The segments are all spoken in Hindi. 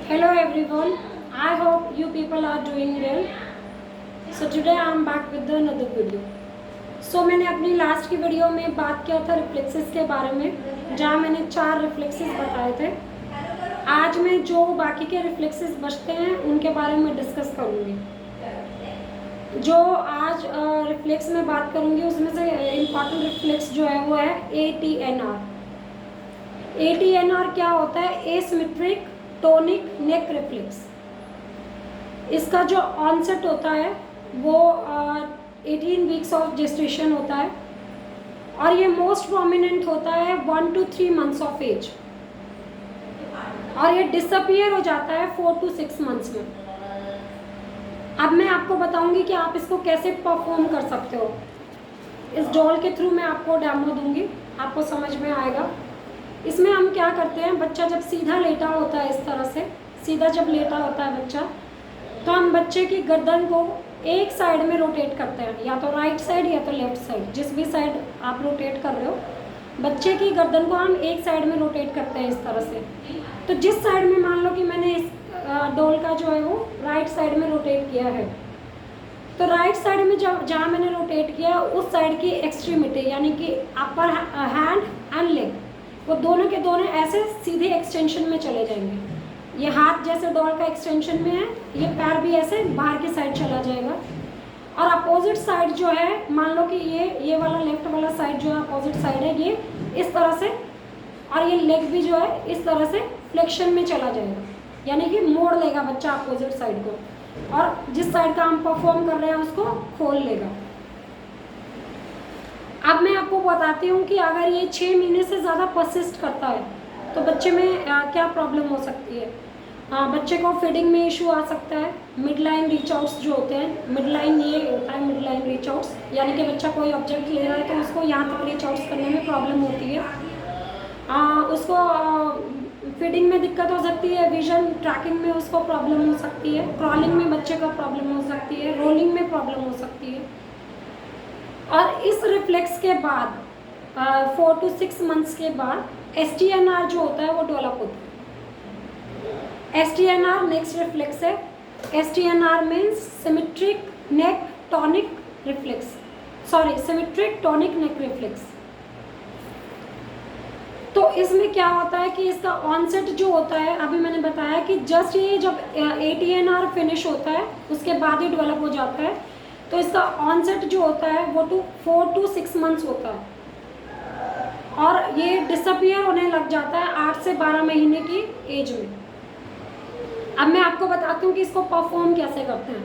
Hello everyone, I hope you people are doing well. So today I am back with another video. So मैंने अपनी लास्ट की वीडियो में बात किया था रिफ्लेक्सेस के बारे में, जहाँ मैंने 4 रिफ्लेक्सेस बताए थे। आज मैं जो बाकी के रिफ्लेक्सेस बचते हैं उनके बारे में डिस्कस करूँगी। जो आज रिफ्लेक्स में बात करूँगी उसमें से इम्पॉर्टेंट रिफ्लेक्स जो है वो है ATNR। ATNR क्या होता है? एसिमेट्रिक टोनिक नेक रिफ्लेक्स। इसका जो ऑनसेट होता है वो 18 वीक्स ऑफ जेस्टेशन होता है और ये मोस्ट प्रोमिनेंट होता है 1 to 3 मंथ्स ऑफ एज और ये डिसअपियर हो जाता है 4 to 6 मंथ्स में। अब मैं आपको बताऊंगी कि आप इसको कैसे परफॉर्म कर सकते हो। इस डॉल के थ्रू मैं आपको डेमो दूंगी, आपको समझ में आएगा। इसमें हम क्या करते हैं, बच्चा जब सीधा लेटा होता है, इस तरह से सीधा जब लेटा होता है बच्चा, तो हम बच्चे की गर्दन को एक साइड में रोटेट करते हैं, या तो राइट साइड या तो लेफ्ट साइड, जिस भी साइड आप रोटेट कर रहे हो। बच्चे की गर्दन को हम एक साइड में रोटेट करते हैं इस तरह से। तो जिस साइड में मान लो कि मैंने इस डोल का जो है वो राइट साइड में रोटेट किया है, तो राइट साइड में जहाँ मैंने रोटेट किया उस साइड की एक्सट्रीमिटी यानी कि अपर हैंड एंड लेग, वो दोनों के दोनों ऐसे सीधे एक्सटेंशन में चले जाएंगे। ये हाथ जैसे डॉल का एक्सटेंशन में है, ये पैर भी ऐसे बाहर की साइड चला जाएगा। और अपोजिट साइड जो है, मान लो कि ये वाला लेफ्ट वाला साइड जो है अपोजिट साइड है, ये इस तरह से, और ये लेग भी जो है इस तरह से फ्लेक्शन में चला जाएगा, यानी कि मोड़ लेगा बच्चा अपोजिट साइड को, और जिस साइड का हम परफॉर्म कर रहे हैं उसको खोल लेगा। अब मैं आपको बताती हूँ कि अगर ये 6 महीने से ज़्यादा परसिस्ट करता है तो बच्चे में क्या प्रॉब्लम हो सकती है। बच्चे को फीडिंग में इशू आ सकता है। मिड लाइन रीच आउट्स जो होते हैं, मिड लाइन ये होता है मिड लाइन रीच आउट्स, यानी कि बच्चा कोई ऑब्जेक्ट ले रहा है तो उसको यहाँ तक रीच आउट्स करने में प्रॉब्लम होती है। उसको फीडिंग में दिक्कत हो सकती है, विजन ट्रैकिंग में उसको प्रॉब्लम हो सकती है, क्रॉलिंग में बच्चे का प्रॉब्लम हो सकती है, रोलिंग में प्रॉब्लम हो सकती है। और इस रिफ्लेक्स के बाद 4 to 6 मंथ्स के बाद STNR जो होता है वो डेवलप होता है। STNR नेक्स्ट रिफ्लेक्स है। STNR मीन्स सिमेट्रिक नेक टॉनिक रिफ्लेक्स, सिमेट्रिक टॉनिक नेक रिफ्लेक्स। तो इसमें क्या होता है कि इसका ऑनसेट जो होता है, अभी मैंने बताया कि जस्ट ये जब ATNR फिनिश होता है उसके बाद ही डेवलप हो जाता है। तो इसका ऑनसेट जो होता है वो 4 to 6 मंथ्स होता है और ये डिसअपियर होने लग जाता है 8 से 12 महीने की एज में। अब मैं आपको बताती हूँ कि इसको परफॉर्म कैसे करते हैं।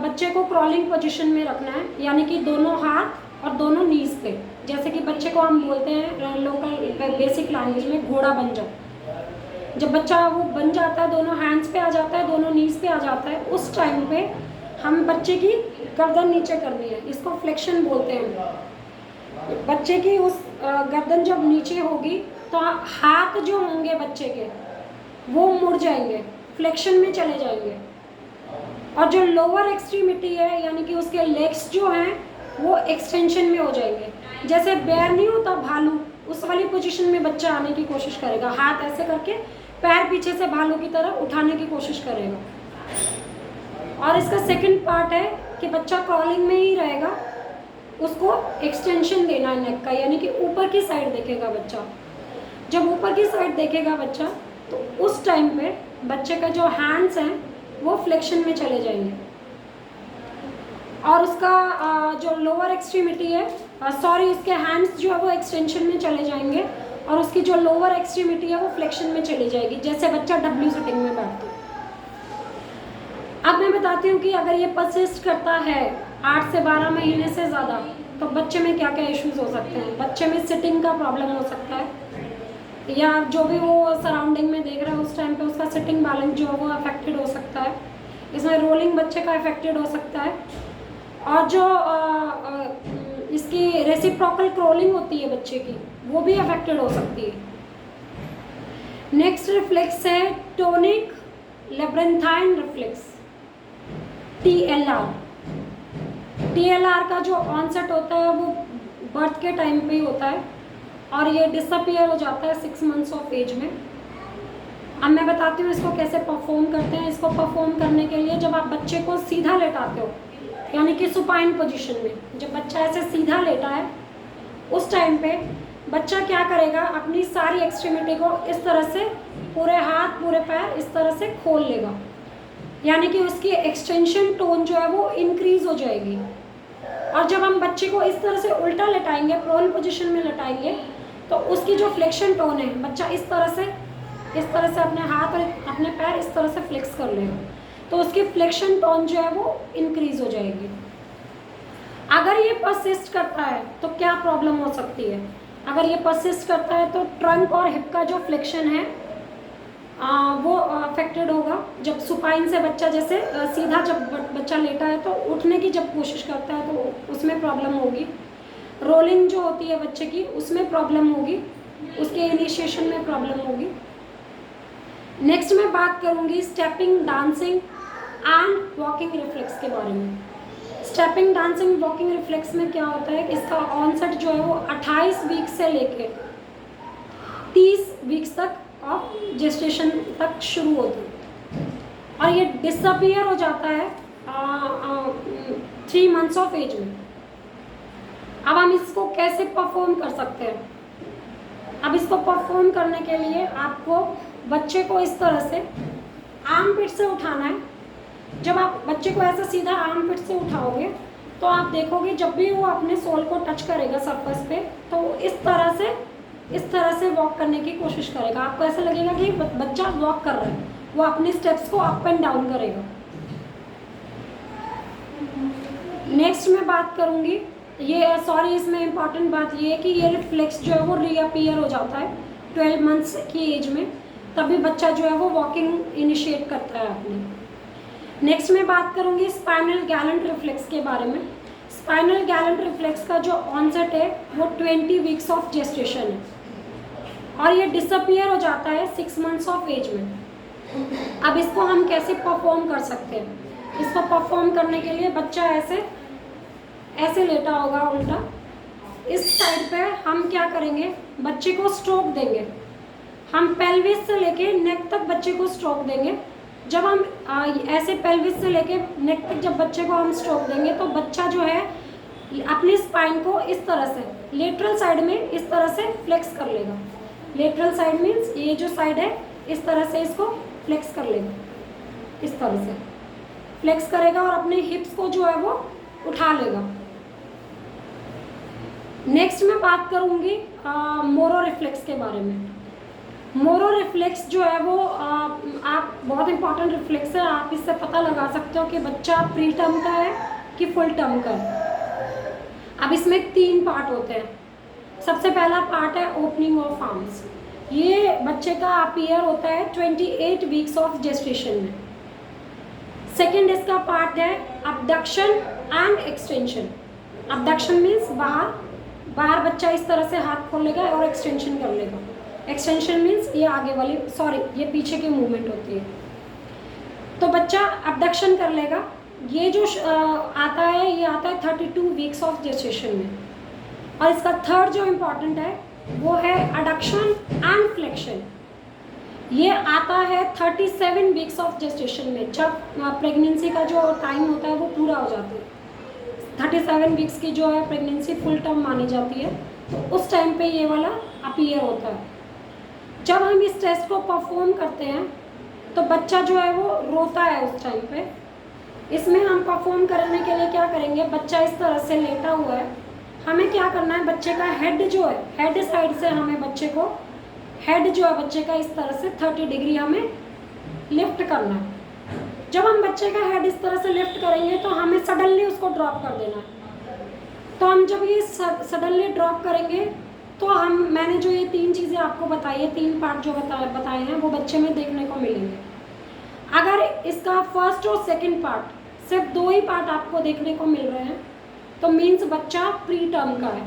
बच्चे को क्रॉलिंग पोजीशन में रखना है, यानी कि दोनों हाथ और दोनों नीज पे, जैसे कि बच्चे को हम बोलते हैं लोकल बेसिक लैंग्वेज में घोड़ा बन जाओ। जब बच्चा वो बन जाता है, दोनों हैंड्स पे आ जाता है, दोनों नीज पे आ जाता है, उस टाइम पे हम बच्चे की गर्दन नीचे करनी है, इसको फ्लेक्शन बोलते हैं। बच्चे की उस गर्दन जब नीचे होगी तो हाथ जो होंगे बच्चे के वो मुड़ जाएंगे, फ्लेक्शन में चले जाएंगे, और जो लोअर एक्सट्रीमिटी है यानी कि उसके लेग्स जो हैं वो एक्सटेंशन में हो जाएंगे। जैसे बेयर नहीं होता भालू, उस वाली पोजीशन में बच्चा आने की कोशिश करेगा, हाथ ऐसे करके पैर पीछे से भालू की तरह उठाने की कोशिश करेगा। और इसका सेकंड पार्ट है कि बच्चा क्रॉलिंग में ही रहेगा, उसको एक्सटेंशन देना है नेक का, यानी कि ऊपर की साइड देखेगा बच्चा। जब ऊपर की साइड देखेगा बच्चा तो उस टाइम पे बच्चे का जो हैंड्स हैं वो फ्लेक्शन में चले जाएंगे, और उसका जो लोअर एक्सट्रीमिटी है, उसके हैंड्स जो है वो एक्सटेंशन में चले जाएंगे और उसकी जो लोअर एक्सट्रीमिटी है वो फ्लेक्शन में चली जाएगी, जैसे बच्चा W सिटिंग में बैठता है। अब मैं बताती हूँ कि अगर ये परसिस्ट करता है 8 से 12 महीने से ज़्यादा तो बच्चे में क्या क्या इश्यूज हो सकते हैं। बच्चे में सिटिंग का प्रॉब्लम हो सकता है, या जो भी वो सराउंडिंग में देख रहा है उस टाइम पे उसका सिटिंग बैलेंस जो है वो अफेक्टेड हो सकता है। इसमें रोलिंग बच्चे का अफेक्टेड हो सकता है, और जो इसकी रेसिप्रोकल क्रॉलिंग होती है बच्चे की वो भी अफेक्टेड हो सकती है। नेक्स्ट रिफ्लेक्स है टोनिक लेब्रेंथाइन रिफ्लेक्स, TLR। TLR का जो ऑनसेट होता है वो बर्थ के टाइम पे ही होता है और ये डिसअपियर हो जाता है 6 मंथ्स ऑफ एज में। अब मैं बताती हूँ इसको कैसे परफॉर्म करते हैं। इसको परफॉर्म करने के लिए जब आप बच्चे को सीधा लेटाते हो, यानी कि सुपाइन पोजीशन में, जब बच्चा ऐसे सीधा लेटा है उस टाइम पे बच्चा क्या करेगा, अपनी सारी एक्सट्रीमिटी को इस तरह से, पूरे हाथ पूरे पैर इस तरह से खोल लेगा, यानी कि उसकी एक्सटेंशन टोन जो है वो इंक्रीज हो जाएगी। और जब हम बच्चे को इस तरह से उल्टा लेटाएंगे, प्रोन पोजीशन में लेटाएंगे, तो उसकी जो फ्लेक्शन टोन है, बच्चा इस तरह से अपने हाथ और अपने पैर इस तरह से फ्लेक्स कर लेगा, तो उसकी फ्लेक्शन टोन जो है वो इंक्रीज हो जाएगी। अगर ये परसिस्ट करता है तो क्या प्रॉब्लम हो सकती है? अगर ये परसिस्ट करता है तो ट्रंक और हिप का जो फ्लेक्शन है वो अफेक्टेड होगा। जब सुपाइन से बच्चा जैसे सीधा जब बच्चा लेटा है तो उठने की जब कोशिश करता है तो उसमें प्रॉब्लम होगी। रोलिंग जो होती है बच्चे की उसमें प्रॉब्लम होगी, उसके इनिशिएशन में प्रॉब्लम होगी। नेक्स्ट मैं बात करूँगी stepping, dancing and walking reflex के बारे में। स्टेपिंग, डांसिंग, वॉकिंग रिफ्लेक्स में क्या होता है कि इसका ऑनसेट जो है वो 28 वीक से लेके 30 वीक्स तक ऑफ जेस्टेशन तक शुरू होता है और ये डिसअपियर हो जाता है 3 मंथ्स ऑफ एज में। अब हम इसको कैसे परफॉर्म कर सकते हैं? अब इसको परफॉर्म करने के लिए आपको बच्चे को इस तरह से आर्म पिट से उठाना है। जब आप बच्चे को ऐसा सीधा आर्म पिट से उठाओगे तो आप देखोगे जब भी वो अपने सोल को टच करेगा सरफेस पे तो इस तरह से वॉक करने की कोशिश करेगा। आपको ऐसा लगेगा कि बच्चा वॉक कर रहा है, वो अपने स्टेप्स को अप एंड डाउन करेगा। नेक्स्ट मैं बात करूँगी इसमें इम्पॉर्टेंट बात ये है कि ये रिफ्लेक्स जो है वो रीअपीयर हो जाता है 12 मंथ्स की एज में, तभी बच्चा जो है वो वॉकिंग इनिशिएट करता है अपनी। नेक्स्ट मैं बात करूँगी स्पाइनल गैलेंट रिफ्लेक्स के बारे में। स्पाइनल गैलेंट रिफ्लेक्स का जो ऑनसेट है वो 20 वीक्स ऑफ जेस्टेशन है और ये डिसअपियर हो जाता है 6 मंथ्स ऑफ एज में। अब इसको हम कैसे परफॉर्म कर सकते हैं? इसको परफॉर्म करने के लिए बच्चा ऐसे लेटा होगा उल्टा। इस साइड पे हम क्या करेंगे, बच्चे को स्ट्रोक देंगे। हम पेल्विस से लेके नेक तक बच्चे को स्ट्रोक देंगे। जब हम ऐसे पेल्विस से लेके नेक तक जब बच्चे को हम स्ट्रोक देंगे तो बच्चा जो है अपनी स्पाइन को इस तरह से लेटरल साइड में इस तरह से फ्लेक्स कर लेगा। लेटरल साइड मीन्स ये जो साइड है इस तरह से इसको फ्लेक्स कर लेगा, इस तरह से फ्लेक्स करेगा और अपने हिप्स को जो है वो उठा लेगा। नेक्स्ट मैं बात करूँगी मोरो रिफ्लेक्स के बारे में। मोरो रिफ्लेक्स जो है वो आप बहुत इंपॉर्टेंट रिफ्लेक्स है। आप इससे पता लगा सकते हो कि बच्चा प्री टर्म का है कि फुल टर्म का है। अब इसमें 3 पार्ट होते हैं। सबसे पहला पार्ट है ओपनिंग ऑफ आर्म्स। ये बच्चे का अपीयर होता है 28 वीक्स ऑफ जेस्टेशन में। सेकेंड इसका पार्ट है abduction and extension. Abduction means बाहर बच्चा इस तरह से हाथ खोलेगा और एक्सटेंशन कर लेगा। एक्सटेंशन मीन्स ये आगे वाली ये पीछे की मूवमेंट होती है। तो बच्चा अबडक्शन कर लेगा। ये जो आता है ये आता है 32 वीक्स ऑफ जेस्टेशन में। और इसका थर्ड जो इम्पॉर्टेंट है वो है अडक्शन एंड फ्लेक्शन। ये आता है 37 वीक्स ऑफ जेस्टेशन में, जब प्रेगनेंसी का जो टाइम होता है वो पूरा हो जाता है। 37 वीक्स की जो है प्रेगनेंसी फुल टर्म मानी जाती है, तो उस टाइम पे ये वाला अपीयर होता है। जब हम इस टेस्ट को परफॉर्म करते हैं तो बच्चा जो है वो रोता है उस टाइम पे। इसमें हम परफॉर्म करने के लिए क्या करेंगे, बच्चा इस तरह से लेटा हुआ है, हमें क्या करना है, बच्चे का हेड जो है हेड साइड से हमें बच्चे को हेड जो है बच्चे का इस तरह से 30 डिग्री हमें लिफ्ट करना है। जब हम बच्चे का हेड इस तरह से लिफ्ट करेंगे तो हमें सडनली उसको ड्रॉप कर देना है। तो हम जब ये सडनली ड्रॉप करेंगे तो मैंने जो ये 3 चीज़ें आपको बताई है, 3 पार्ट जो बताए हैं वो बच्चे में देखने को मिलेंगे। अगर इसका फर्स्ट और सेकंड पार्ट सिर्फ 2 ही पार्ट आपको देखने को मिल रहे हैं तो मीन्स बच्चा प्री टर्म का है।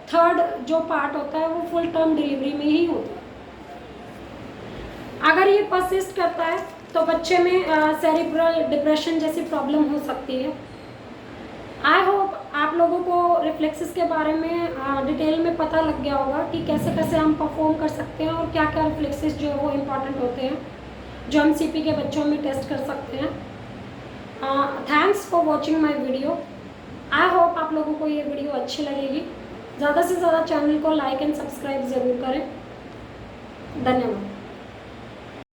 थर्ड जो पार्ट होता है वो फुल टर्म डिलीवरी में ही होता है। अगर ये परसिस्ट करता है तो बच्चे में सेरिब्रल डिप्रेशन जैसी प्रॉब्लम हो सकती है। आई होप आप लोगों को रिफ्लेक्सेस के बारे में डिटेल में पता लग गया होगा कि कैसे कैसे हम परफॉर्म कर सकते हैं और क्या क्या रिफ्लेक्सेस जो है वो इम्पॉर्टेंट होते हैं। जो हम CP के बच्चों में टेस्ट कर सकते हैं। Thanks for watching my video. I hope आप लोगों को ये वीडियो अच्छी लगेगी। ज़्यादा से ज़्यादा चैनल को लाइक एंड सब्सक्राइब ज़रूर करें। धन्यवाद।